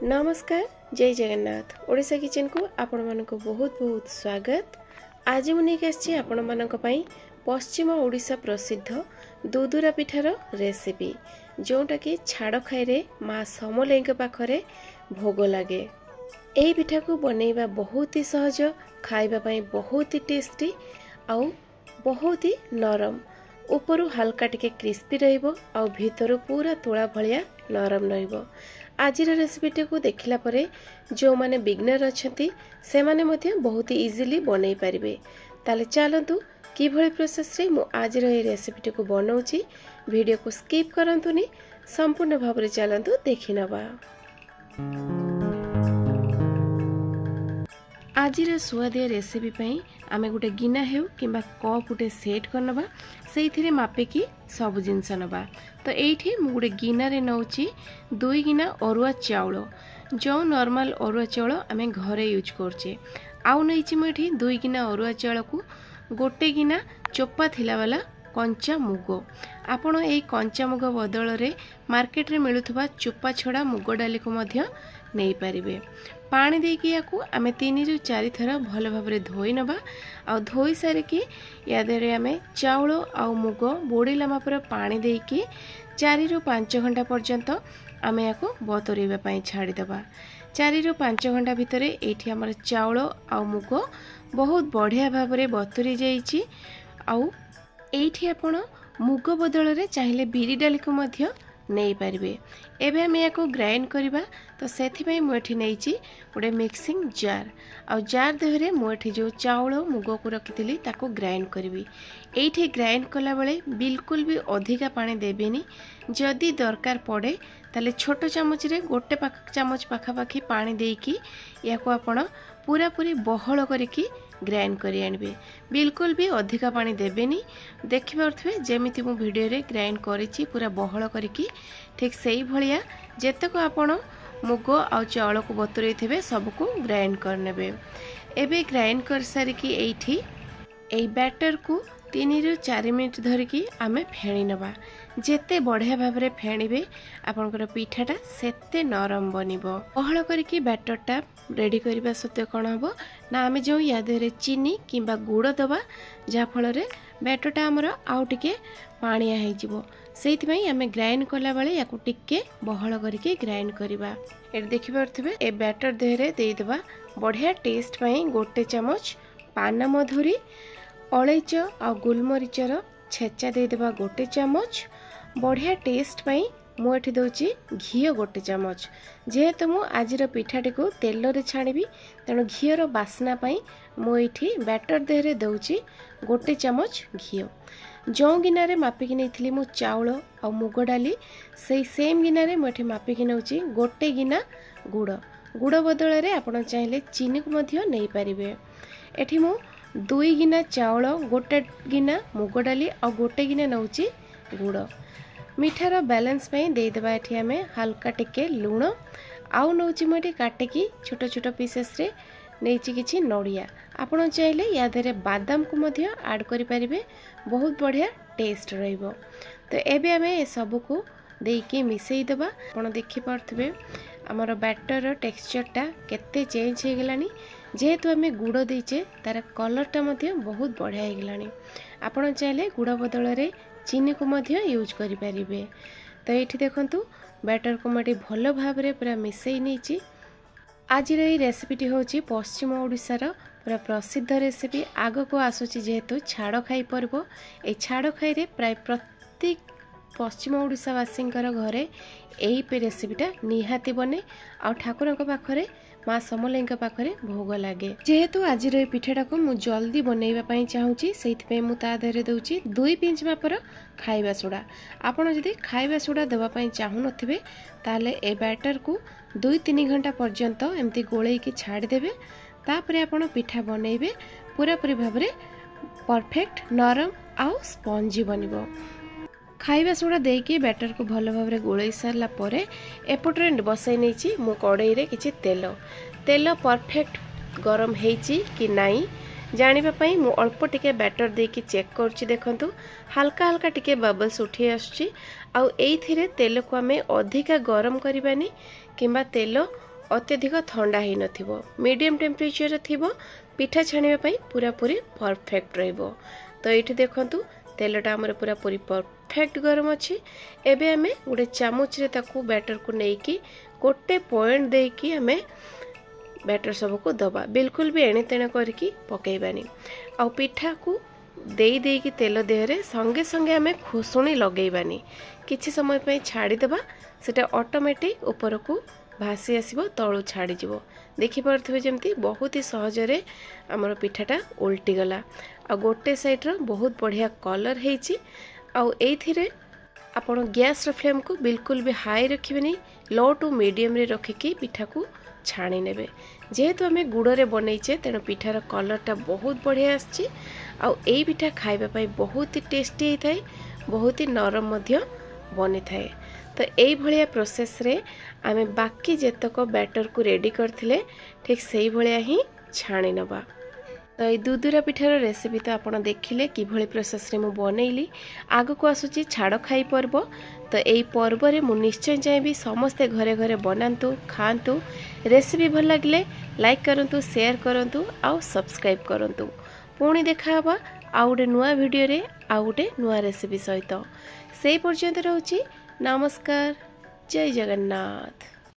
नमस्कार जय जगन्नाथ ओडिशा किचन को आपण मानको बहुत बहुत स्वागत। आज मुझे आसी आपण मानक पई पश्चिम ओडिशा प्रसिद्ध दुदुरा पिठार रेसिपी जोटा कि छाड़ खाई माँ समलेई पाखरे भोग लगे। यही पिठा को बनैबा बहुत ही सहज, खाइबा पई बहुत ही टेस्टी आउ बहुत ही नरम, उपरु हल्का टिके क्रिस्पी रहिबो आउ भीतर पूरा तोला भलिया नरम रहिबो। आज रेसिपीटी को देखला परे जो माने बिगनर अछंती से माने मध्य बहुत ही इजीली बनई पारिबे। ताले चलंतु कि भली प्रोसेस रे मु आज रे रेसिपीटी को बनाउची। वीडियो को स्किप करंतुनी, संपूर्ण भाव रे चलंतु देखि नबा। आज सुआदिया रेसिपी पई आमे गुटे गिना हेउ किंबा कप गुटे सेट करनबा, सेइथिरे मापिकी सब जिनस नबा। तो एठी मु गुटे गिना रे नउची 2 गिना अरुआ चाउल, जो नॉर्मल अरुआ चाउल आमे घरे यूज करछे। आउ नैची मु एठी 2 गिना अरुआ चाउल को गोटे गिना चोपा थिला वाला कंचा मुग। आपण एई कंचा मुग बदल रे मार्केट रे मिलुथबा चोपा छड़ा मुग डाली को मध्य नहीं पारिबे। पानी देकी याकू आमे 3 रु 4 थर भल भाबरे धोई नबा। आ धोई सारे की या देरे आमे चाउल आ मुग बोड़ीला मापर पानी देकी 4 रु 5 घंटा पर्यंत आमे याकू बतरेबा पई छाड़ी दबा। 4 रु 5 घंटा भितरे एठी हमर चाउल आ मुग बहुत बढ़िया भाबरे बतरी जाईची। आउ एठी आपण मुग बदल रे चाहिले बिरी डाली को मध्य नहीं पारिबे। एबे हम याको ग्राइंड करिबा। तो सेथि पई मु एठी नैची गोटे मिक्सिंग जार, आ जार देहरे मु एठी जो चाउल मुग को रखिथिली ताको ग्राइंड करिवि। एठी ग्राइंड कला बेले बिल्कुल भी अधिका पानी देबेनी। जदि दरकार पड़े ताले छोट चामच रे गोटे चामच पाखापाखी पानी देकी याको आपण पूरा पूरी बहल करिकी ग्राइंड करी आनबे। बिल्कुल भी अधिका पानी देबेनी। देखि पारथबे जेमिति मु वीडियो रे ग्राइंड करिछि पूरा बहल करिकी, ठीक सेही भलिया जेतको आपण मुग आ चाउल को बतुरई थिबे सब को ग्राइंड करनेबे। एबे ग्राइंड कर सारी की एठी एई बैटर को 3 रु 4 मिनिट धरिकी आमे फेणी नबा। जेते बढ़िया भाबरे फेणीबे आपनकर पिठाटा सेते नरम बनिबो। बहल करिकी बैटरटा रेडी करिबा सत्य कोन हबो ना आमे जो या देरे चीनी किंबा गुड़ दबा, जा फल रे बैटरटा हमर आउ टिके पानिया हे जिवो। सेति पई आमे ग्राइंड कला बेले याकू टिके बहल करिके ग्राइंड करिबा। ए देखि पारथबे ए बैटर देहरे देई दबा। बढ़िया टेस्ट पई गोटे चामच पान मधुरी, अलैच आ गुलमरीचर छेचा दे देबा गोटे चामच। बढ़िया टेस्ट पई मु एठी दउची घी गोटे चामच। जेहेतु मु आजिर पिठाटी को तेल रे छाणीबी तेणु घीर बास्ना पई मु एठी बैटर देहरे दउची गोटे चामच घी। जो गिना रे मापिकी नैथिली मु चाउल आ मुग डाली, सेई सेम गिना रे मु एठी मापिकी नउची गोटे गिना गुड़। गुड़ बदल रे आपण चाहिले चीनी को मध्य नै पारिबे। एठी मु 2 गिना चाउल, गोटे गिना मुग डाली आ गोटे गिना नउची गुड़। मिठार बैलेंस पई दे देबा एठी हमें हल्का टिके लूण। आउ नउची मटी काटिकी छोट छोट पीसेस रे नैची किछि नड़िया। आपण चाहिले या देरे बादाम को मध्य ऐड करि परिबे, बहुत बढ़िया टेस्ट रहिबो। तो एबे हमें ए सब को देकी मिसई देबा। आपण देखि पारथबे हमर बैटर टेक्सचरटा केते चेंज हे गेलानी। जेहेतु आमे गुड़ देचे तार कलरटा मध्य बहुत बढ़िया हे गेलानी। आपण चाहिले गुड़ बदल रे चीनी को मध्य यूज करि परिबे। तो एठी देखंतु बैटर को मटी भलो भाबरे पूरा मिसई नेची। आज रे रेसिपीटी होची पश्चिम ओडिशार पूरा प्रसिद्ध रेसिपी। आग को आसुची जेहेतु छाड़ खाई पर्व। ए छाड़ खाई रे प्राय प्रत्येक पश्चिम ओडिशावासी घरे यही रेसिपीटा निहाती बने आ ठाकुर पाखरे माँ समलेई पाखरे भोग लगे। जेहेतु आज पिठाटा को मु जल्दी बनैबा चाहूँगी से मुझे देहरे दउची 2 पिंच मापर खाइबा सोडा। आपण जदि खाइबा सोडा देवाई चाहू नथिबे ताले ए बैटर को 2-3 घंटा पर्यंत एमती गोलैकी छाड़देवे। तापरे आपण पिठा बनैबे पूरा पूरी भाबरे परफेक्ट नरम आउ स्पंजी बनिबो। खाइबा सोडा देकी बैटर को भल भाबरे गोलै सारला परे एपटरे बसै नैची मु कड़ाई रे किछि तेल परफेक्ट गरम हेची कि नाई जानिबा पई मु अल्प टिके बैटर देकी चेक करछि। देखंतु हल्का हल्का टिके बबल्स उठी आछी। आ एइथिरे तेल को आमे अधिका गरम करबानी किंबा तेल अत्यधिक ठंडा ही नथिबो मीडियम टेम्परेचर थिबो पिठा छाणिबा पई पूरा पूरी परफेक्ट रहइबो। तो एठी देखंतु तेलटा हमर पूरा पूरी परफेक्ट गरम अछि। एबे हमें गोटे चामच रे ताकू बैटर को नेकी गोटे पॉइंट देकी हमें बैटर सब को दबा बिल्कुल भी एणे तेणे करके पकेइबानी। आ पिठा को देई देकी तेल देहरे संगे संगे हमें खुसुणी लगेइबानी किछि समय पई छाड़ी देबा सेटा ऑटोमेटिक ऊपर को भासी आसीबो तळु छाड़ी जिवो। देखि परथबे जेमती बहुत ही सहज रे हमर पिठाटा उल्टी गला आ गोटे साइड रो बहुत बढ़िया कलर हेची। आ एथिरे आपण गैस रो फ्लेम को बिल्कुल भी हाई रखिबेनी लो टू मीडियम रे रखिकी पिठा को छाणी नेबे। जेहेतु आम गुड़े बनईचे तेणु पिठार कलरटा बहुत बढ़िया आछि। आउ एई पिठा खाइबा पई बहुत ही टेस्टी होता है बहुत ही नरम मध्य बनी थाए। तो यही भाया प्रोसेस रे आमे बाकी जेतक बैटर को रेडी करथिले ठीक सही भाया ही छाणी नबा। तो ये दुदुरा पिठार रेसिपी तो आपड़ देखिले कि भली प्रोसेस रे मु बनैली। आगु को आसुची छाड़ खाई पर्व। तो यही पर्व रे मु निश्चय चाहिए समस्ते घरे घरे बनातु खातु। रेसिपी भल लगे लाइक करंतु शेयर करंतु आउ सब्सक्राइब करंतु। पुणी देखा हबा आउ गोटे नुआ वीडियो रे आउ गोटे नुआ रेसिपी सहित। से पर्यंत रहउची नमस्कार जय जगन्नाथ।